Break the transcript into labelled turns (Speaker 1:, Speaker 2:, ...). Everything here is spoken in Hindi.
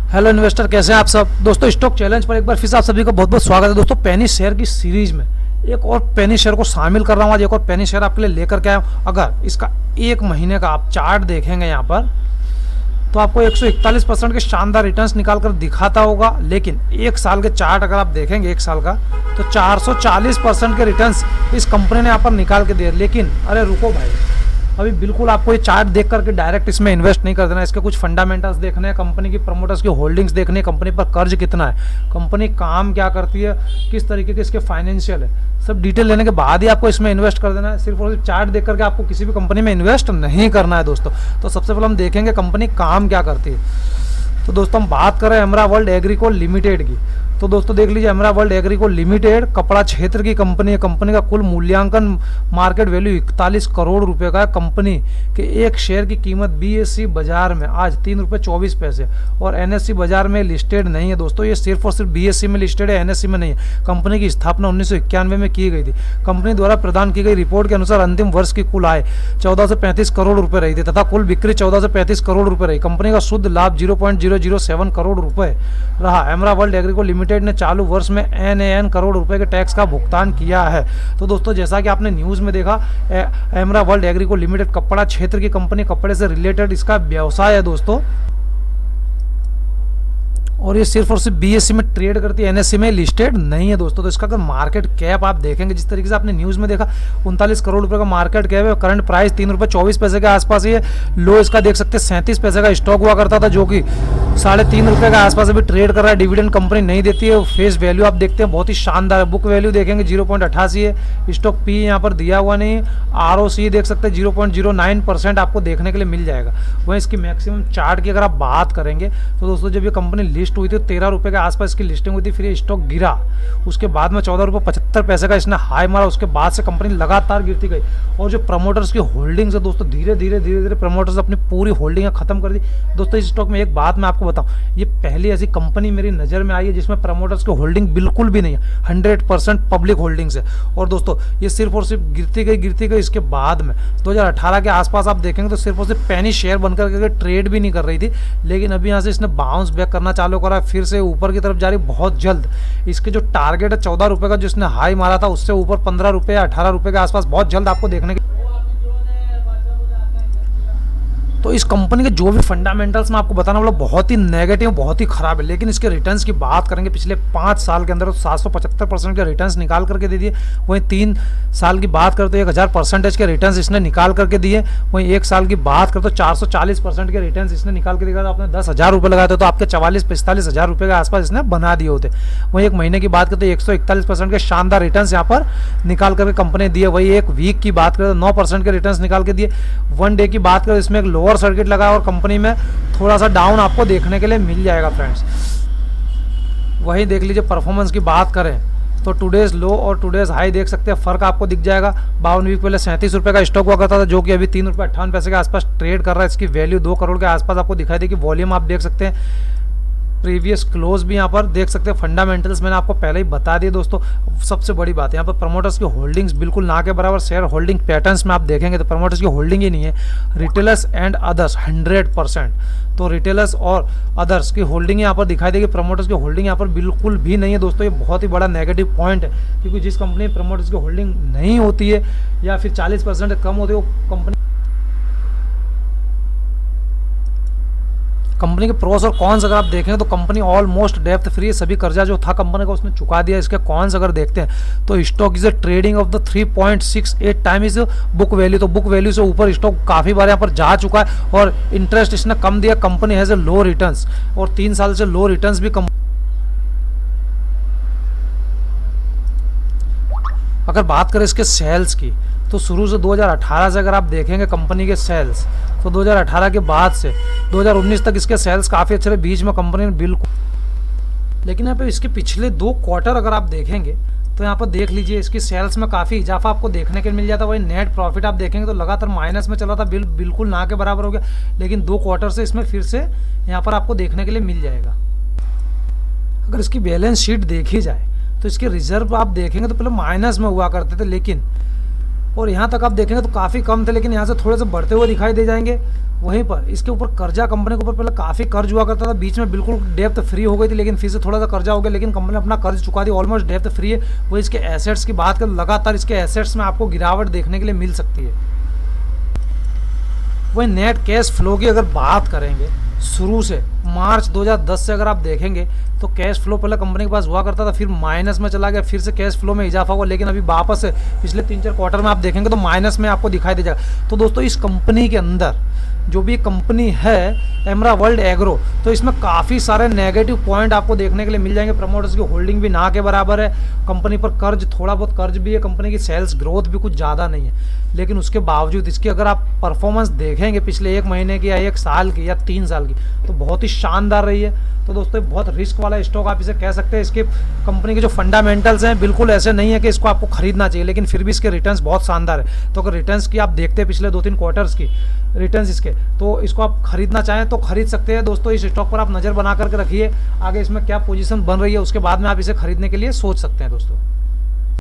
Speaker 1: हेलो इन्वेस्टर, कैसे हैं आप सब। दोस्तों स्टॉक चैलेंज पर एक बार फिर से आप सभी का बहुत बहुत स्वागत है। दोस्तों पेनी शेयर की सीरीज में एक और पेनी शेयर को शामिल कर रहा हूँ। आज एक और पेनी शेयर आपके लिए लेकर के आया हूँ। अगर इसका एक महीने का आप चार्ट देखेंगे यहाँ पर तो आपको 141% के शानदार रिटर्न्स निकाल कर दिखाता होगा, लेकिन एक साल के चार्ट अगर आप देखेंगे एक साल का तो 440% के रिटर्न्स इस कंपनी ने यहाँ पर निकाल के दिए। लेकिन अरे रुको भाई, अभी बिल्कुल आपको ये चार्ट देख करके डायरेक्ट इसमें इन्वेस्ट नहीं कर देना। इसके कुछ फंडामेंटल्स देखने हैं, कंपनी की प्रमोटर्स की होल्डिंग्स देखनी है, कंपनी पर कर्ज कितना है, कंपनी काम क्या करती है, किस तरीके के इसके फाइनेंशियल है, सब डिटेल लेने के बाद ही आपको इसमें इन्वेस्ट कर देना है। सिर्फ और सिर्फ चार्ट देख करके आपको किसी भी कंपनी में इन्वेस्ट नहीं करना है दोस्तों। तो सबसे पहले हम देखेंगे कंपनी काम क्या करती है। तो दोस्तों हम बात करें एमरा वर्ल्ड एग्रीकोल लिमिटेड की। तो दोस्तों देख लीजिए, एमरा वर्ल्ड एग्रीकोल लिमिटेड कपड़ा क्षेत्र की कंपनी है। कंपनी का कुल मूल्यांकन मार्केट वैल्यू 41 करोड़ रुपए का है। कंपनी के एक शेयर की कीमत बीएससी बाजार में आज 3 रुपये 24 पैसे और एनएससी बाजार में लिस्टेड नहीं है दोस्तों। ये सिर्फ और सिर्फ बीएससी में लिस्टेड है, एनएससी में नहीं है। कंपनी की स्थापना 1991 में की गई थी। कंपनी द्वारा प्रदान की गई रिपोर्ट के अनुसार अंतिम वर्ष की कुल आय 14 से 35 करोड़ रुपए रही थी तथा कुल बिक्री 14 से 35 करोड़ रुपए रही। कंपनी का शुद्ध लाभ 0.007 करोड़ रुपए रहा। एमरा वर्ल्ड एग्रीकोल लिमिटेड ने चालू वर्ष में एन करोड़ रुपए के टैक्स का भुगतान किया है। तो दोस्तों जैसा कि आपने न्यूज में देखा, एमरा वर्ल्ड एग्रीकोल लिमिटेड कपड़ा क्षेत्र की कंपनी, कपड़े से रिलेटेड इसका व्यवसाय है दोस्तों। और ये सिर्फ और सिर्फ बीएससी में ट्रेड करती है, एनएससी में लिस्टेड नहीं है दोस्तों। तो इसका अगर मार्केट कैप आप देखेंगे, जिस तरीके से आपने न्यूज़ में देखा 39 करोड़ रुपए का मार्केट कैप है। करंट प्राइस 3 रुपये 24 पैसे के आसपास ही है। लो इसका देख सकते हैं 37 पैसे का स्टॉक हुआ करता था, जो कि 3.5 रुपये के आसपास अभी ट्रेड कर रहा है। डिविडेंड कंपनी नहीं देती है। फेस वैल्यू आप देखते हैं बहुत ही शानदार है। बुक वैल्यू देखेंगे 0.88 है। स्टॉक पी यहाँ पर दिया हुआ नहीं। आरओसी देख सकते हैं 0.09% आपको देखने के लिए मिल जाएगा। वहीं इसकी मैक्सिमम चार्ट की अगर आप बात करेंगे तो दोस्तों जब ये कंपनी लिस्ट हुई थी 13 रुपये के आसपास इसकी लिस्टिंग हुई थी, फिर ये स्टॉक गिरा। उसके बाद में 14 रुपये 75 पैसे का इसने हाई मारा। उसके बाद से कंपनी लगातार गिरती गई। और जो प्रमोटर्स की होल्डिंग्स है दोस्तों, धीरे धीरे प्रमोटर्स अपनी पूरी होल्डिंग खत्म कर दी दोस्तों। इस स्टॉक में एक बात मैं आपको बताऊं, ये पहली ऐसी कंपनी मेरी नज़र में आई है जिसमें प्रमोटर्स की होल्डिंग बिल्कुल भी नहीं है। 100% पब्लिक होल्डिंग्स है। और दोस्तों ये सिर्फ और सिर्फ गिरती गई। इसके बाद में 2018 के आसपास आप देखेंगे तो सिर्फ और सिर्फ पेनी शेयर बनकर ट्रेड भी नहीं कर रही थी। लेकिन अभी यहाँ से इसने बाउंस बैक करना चालू करा, फिर से ऊपर की तरफ जा रही बहुत जल्द। इसके जो टारगेट है 14 रुपये का जो इसने हाई मारा था, उससे ऊपर 15 रुपये या 18 रुपये के आसपास बहुत जल्द आपको देखने के। तो इस कंपनी के जो भी फंडामेंटल्स मैं आपको बताना वाला बहुत ही नेगेटिव, बहुत ही खराब है। लेकिन इसके रिटर्न्स की बात करेंगे पिछले 5 साल के अंदर 775% के रिटर्न्स निकाल करके दे दिए। वहीं 3 साल की बात करते तो 1000% के रिटर्न्स इसने निकाल करके दिए। वहीं 1 साल की बात करते तो 440% के रिटर्न्स इसने निकाल के दिया। तो आपने 10,000 रुपये लगाए थे तो आपके 44-45 हज़ार रुपये के आसपास इसने बना दिए होते। वहीं एक महीने की बात करते 141% के शानदार रिटर्न्स यहाँ पर निकाल करके कंपनी दिए। वही एक वीक की बात करें तो 9% के रिटर्न्स निकाल के दिए। 1 डे की बात करें इसमें एक लोअर सर्किट लगा और कंपनी में थोड़ा सा डाउन आपको देखने के लिए मिल जाएगा फ्रेंड्स। वहीं देख लीजिए परफॉर्मेंस की बात करें तो टुडेज लो और टुडेज हाई देख सकते हैं, फर्क आपको दिख जाएगा। 52 वीक पहले 37 रुपये का स्टॉक हुआ करता था, जो कि अभी 3 रुपये 58 पैसे के आसपास ट्रेड कर रहा है। इसकी वैल्यू 2 करोड़ के आसपास आपको दिखाई देगी। वॉल्यूम आप देख सकते हैं, प्रीवियस क्लोज भी यहाँ पर देख सकते हैं। फंडामेंटल्स मैंने आपको पहले ही बता दिए दोस्तों। सबसे बड़ी बात है यहाँ पर प्रमोटर्स की होल्डिंग्स बिल्कुल ना के बराबर। शेयर होल्डिंग पैटर्न्स में आप देखेंगे तो प्रमोटर्स की होल्डिंग ही नहीं है। रिटेलर्स एंड अदर्स 100%, तो रिटेलर्स और अदर्स की होल्डिंग यहाँ पर दिखाई देगी। प्रमोटर्स की होल्डिंग यहाँ पर बिल्कुल भी नहीं है दोस्तों। ये बहुत ही बड़ा नेगेटिव पॉइंट है, क्योंकि जिस कंपनी में प्रमोटर्स की होल्डिंग नहीं होती है या फिर 40% कम होती है, वो कंपनी के प्रोस और कॉन्स अगर आप देखेंगे तो कंपनी ऑलमोस्ट डेप्थ फ्री है। सभी कर्जा जो था कंपनी का उसने चुका दिया। इसके कॉन्स अगर देखते हैं तो stock is a trading of the 3.68 time is book value. तो बुक वैल्यू से ऊपर स्टॉक काफ़ी बार यहाँ पर जा चुका है और इंटरेस्ट इसने कम दिया। Company has a low returns और 3 साल से लो रिटर्न्स भी अगर बात करें इसके सेल्स की तो शुरू से 2018 से अगर आप देखेंगे कंपनी के सेल्स तो 2018 के बाद से 2019 तक इसके सेल्स काफ़ी अच्छे रहे। बीच में कंपनी ने बिल्कुल, लेकिन यहाँ पे इसके पिछले 2 क्वार्टर अगर आप देखेंगे तो यहाँ पर देख लीजिए इसकी सेल्स में काफ़ी इजाफा आपको देखने के मिल जाता है। वही नेट प्रॉफिट आप देखेंगे तो लगातार माइनस में चला था, बिल्कुल ना के बराबर हो गया। लेकिन 2 क्वार्टर से इसमें फिर से यहाँ पर आपको देखने के लिए मिल जाएगा। अगर इसकी बैलेंस शीट देखी जाए तो इसके रिजर्व आप देखेंगे तो पहले माइनस में हुआ करते थे, लेकिन और यहाँ तक आप देखेंगे तो काफ़ी कम थे, लेकिन यहाँ से थोड़े से बढ़ते हुए दिखाई दे जाएंगे। वहीं पर इसके ऊपर कर्जा, कंपनी के ऊपर पहले काफ़ी कर्ज हुआ करता था, बीच में बिल्कुल डेप्थ फ्री हो गई थी, लेकिन फिर से थोड़ा सा कर्जा हो गया, लेकिन कंपनी ने अपना कर्ज चुका दी, ऑलमोस्ट डेप्थ फ्री है। वो इसके एसेट्स की बात करें, लगातार इसके एसेट्स में आपको गिरावट देखने के लिए मिल सकती है। वही नेट कैश फ्लो की अगर बात करेंगे, शुरू से मार्च 2010 से अगर आप देखेंगे तो कैश फ्लो पहले कंपनी के पास हुआ करता था, फिर माइनस में चला गया, फिर से कैश फ्लो में इजाफा हुआ, लेकिन अभी वापस से पिछले 3-4 क्वार्टर में आप देखेंगे तो माइनस में आपको दिखाई दे जाएगा। तो दोस्तों इस कंपनी के अंदर जो भी कंपनी है एमरावर्ल्ड एग्रो, तो इसमें काफ़ी सारे नेगेटिव पॉइंट आपको देखने के लिए मिल जाएंगे। प्रमोटर्स की होल्डिंग भी ना के बराबर है, कंपनी पर कर्ज, थोड़ा बहुत कर्ज भी है, कंपनी की सेल्स ग्रोथ भी कुछ ज़्यादा नहीं है, लेकिन उसके बावजूद इसकी अगर आप परफॉर्मेंस देखेंगे पिछले 1 महीने की या 1 साल की या 3 साल की, तो बहुत ही शानदार रही है। तो दोस्तों बहुत रिस्क वाला स्टॉक आप इसे कह सकते हैं। इसके कंपनी के जो फंडामेंटल्स हैं बिल्कुल ऐसे नहीं है कि इसको आपको खरीदना चाहिए, लेकिन फिर भी इसके रिटर्न्स बहुत शानदार है। तो अगर रिटर्न्स की आप देखते हैं पिछले 2-3 क्वार्टर्स की रिटर्न्स इसके, तो इसको आप खरीदना चाहें तो खरीद सकते हैं। दोस्तों इस स्टॉक पर आप नज़र बना करके रखिए, आगे इसमें क्या पोजीशन बन रही है, उसके बाद में आप इसे खरीदने के लिए सोच सकते हैं दोस्तों।